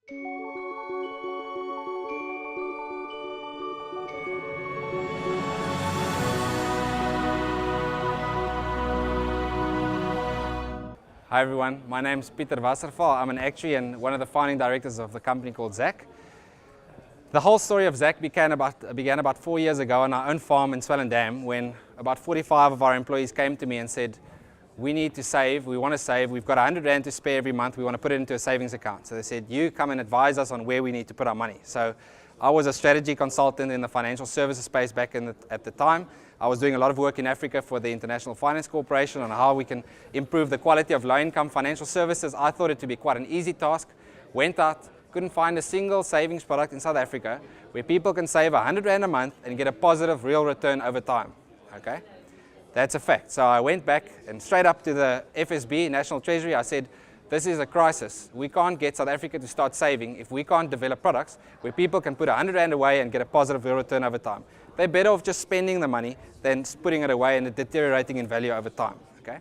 Hi everyone, my name is Pieter Wasserval. I'm an actuary and one of the founding directors of the company called ZAQ. The whole story of ZAQ began about 4 years ago on our own farm in Swellendam when about 45 of our employees came to me and said, we need to save, we want to save, we've got 100 Rand to spare every month, we want to put it into a savings account. So they said, you come and advise us on where we need to put our money. So I was a strategy consultant in the financial services space back at the time. I was doing a lot of work in Africa for the International Finance Corporation on how we can improve the quality of low-income financial services. I thought it to be quite an easy task. Went out, couldn't find a single savings product in South Africa where people can save 100 Rand a month and get a positive real return over time. Okay? That's a fact. So I went back and straight up to the FSB, National Treasury. I said, this is a crisis. We can't get South Africa to start saving if we can't develop products where people can put 100 Rand away and get a positive real return over time. They're better off just spending the money than putting it away and it deteriorating in value over time. Okay?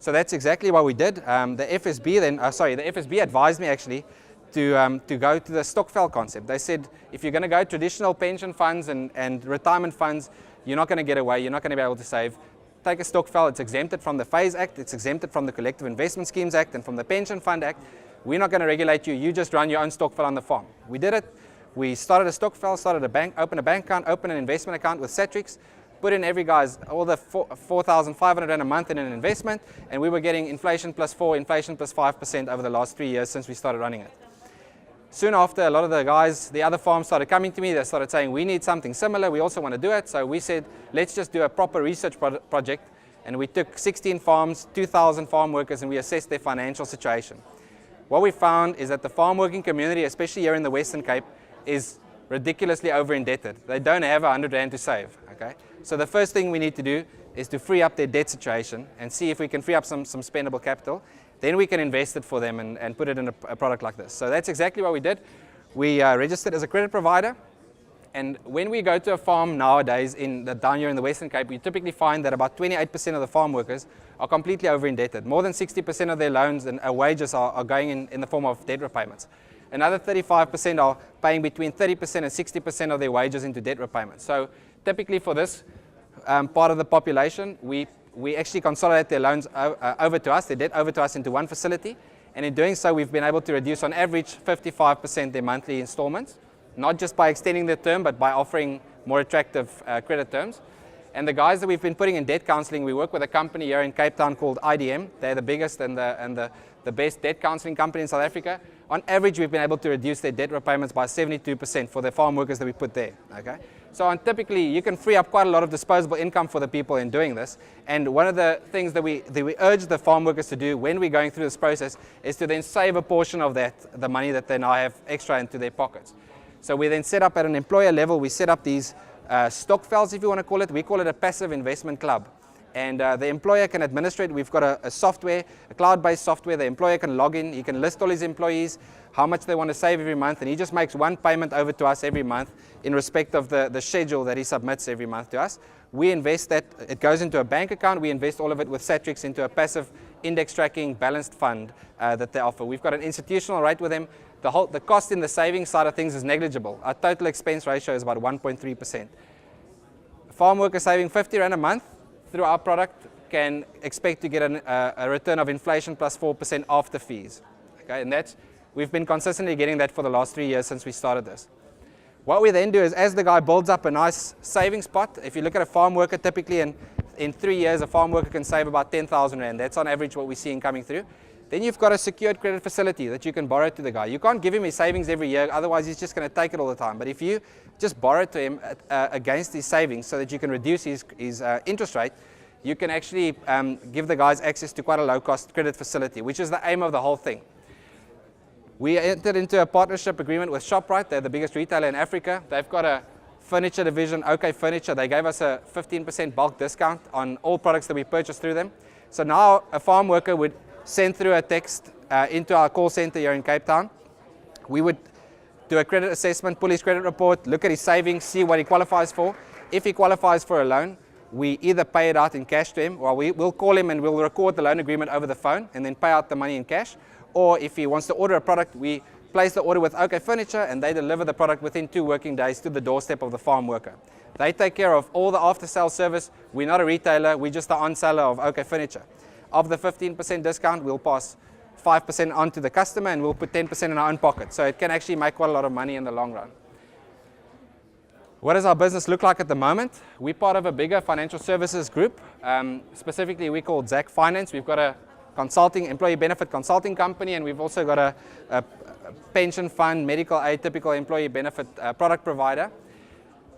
So that's exactly what we did. The FSB advised me actually to go to the Stockfell concept. They said, if you're going to go traditional pension funds and retirement funds, you're not going to get away, you're not going to be able to save. Take a Stockfell, it's exempted from the FASE Act, it's exempted from the Collective Investment Schemes Act and from the Pension Fund Act. We're not going to regulate you, you just run your own Stockfell on the farm. We did it. We started a Stockfell, started a bank, opened a bank account, opened an investment account with Satrix, put in every guy's all the 4,500 Rand a month in an investment, and we were getting inflation plus 4, inflation plus 5% over the last 3 years since we started running it. Soon after, a lot of the guys, the other farms started coming to me. They started saying, we need something similar. We also want to do it. So we said, let's just do a proper research project. And we took 16 farms, 2,000 farm workers, and we assessed their financial situation. What we found is that the farm working community, especially here in the Western Cape, is ridiculously over-indebted. They don't have 100 Rand to save. Okay? So the first thing we need to do is to free up their debt situation and see if we can free up some spendable capital. Then we can invest it for them and put it in a product like this. So that's exactly what we did. We registered as a credit provider. And when we go to a farm nowadays down here in the Western Cape, we typically find that about 28% of the farm workers are completely over-indebted. More than 60% of their loans and wages are going in the form of debt repayments. Another 35% are paying between 30% and 60% of their wages into debt repayments. So typically for this part of the population, we actually consolidate their loans over to us, their debt over to us into one facility. And in doing so, we've been able to reduce on average 55% their monthly installments, not just by extending the term, but by offering more attractive credit terms. And the guys that we've been putting in debt counseling, we work with a company here in Cape Town called IDM. They're the biggest and the best debt counseling company in South Africa. On average, we've been able to reduce their debt repayments by 72% for the farm workers that we put there. Okay? So typically, you can free up quite a lot of disposable income for the people in doing this. And one of the things that we urge the farm workers to do when we're going through this process is to then save a portion of the money that they now have extra into their pockets. So we then set up at an employer level, we set up these Stockfells, if you want to call it. We call it a passive investment club. And the employer can administrate. We've got a software, a cloud-based software. The employer can log in. He can list all his employees, how much they want to save every month, and he just makes one payment over to us every month in respect of the schedule that he submits every month to us. We invest that. It goes into a bank account. We invest all of it with Satrix into a passive index tracking balanced fund that they offer. We've got an institutional rate with them. The cost in the savings side of things is negligible. Our total expense ratio is about 1.3%. Farm worker saving 50 Rand a month through our product can expect to get a return of inflation plus 4% after fees. Okay, and we've been consistently getting that for the last 3 years since we started this. What we then do is, as the guy builds up a nice savings pot, if you look at a farm worker, typically in 3 years, a farm worker can save about 10,000 Rand. That's on average what we're seeing coming through. Then you've got a secured credit facility that you can borrow to the guy. You can't give him his savings every year, otherwise he's just going to take it all the time. But if you just borrow to him against his savings so that you can reduce his interest rate, you can actually give the guys access to quite a low-cost credit facility, which is the aim of the whole thing. We entered into a partnership agreement with Shoprite. They're the biggest retailer in Africa. They've got a furniture division, OK Furniture. They gave us a 15% bulk discount on all products that we purchased through them. So now a farm worker would send through a text into our call center here in Cape Town. We would do a credit assessment, pull his credit report, look at his savings, see what he qualifies for. If he qualifies for a loan, we either pay it out in cash to him, or we'll call him and we'll record the loan agreement over the phone and then pay out the money in cash. Or if he wants to order a product, we place the order with OK Furniture, and they deliver the product within 2 working days to the doorstep of the farm worker. They take care of all the after-sale service. We're not a retailer, we're just the on-seller of OK Furniture. Of the 15% discount, we'll pass 5% on to the customer, and we'll put 10% in our own pocket. So it can actually make quite a lot of money in the long run. What does our business look like at the moment? We're part of a bigger financial services group. Specifically, we call ZAQ Finance. We've got a employee benefit consulting company, and we've also got a pension fund, medical aid, typical employee benefit product provider.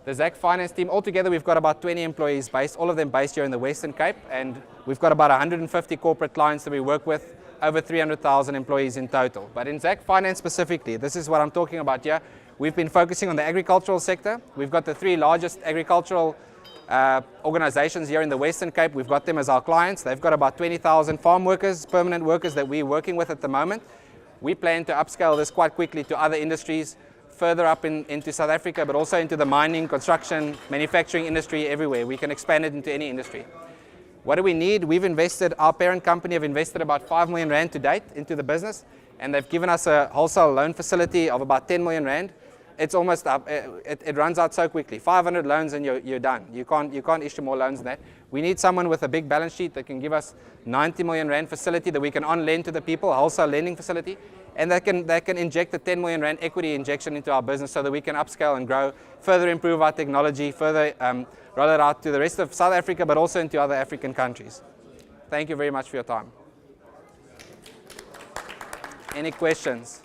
The ZAQ Finance team, altogether we've got about 20 employees based, all of them based here in the Western Cape, and we've got about 150 corporate clients that we work with, over 300,000 employees in total. But in ZAQ Finance specifically, this is what I'm talking about here. We've been focusing on the agricultural sector. We've got the 3 largest agricultural organizations here in the Western Cape. We've got them as our clients. They've got about 20,000 farm workers, permanent workers that we're working with at the moment. We plan to upscale this quite quickly to other industries, further up into South Africa, but also into the mining, construction, manufacturing industry everywhere. We can expand it into any industry. What do we need? We've invested, our parent company have invested about 5 million rand to date into the business, and they've given us a wholesale loan facility of about 10 million rand. It's almost up, it runs out so quickly. 500 loans and you're done. You can't issue more loans than that. We need someone with a big balance sheet that can give us 90 million rand facility that we can on-lend to the people, a wholesale lending facility, and that can inject a 10 million rand equity injection into our business so that we can upscale and grow, further improve our technology, further roll it out to the rest of South Africa, but also into other African countries. Thank you very much for your time. Any questions?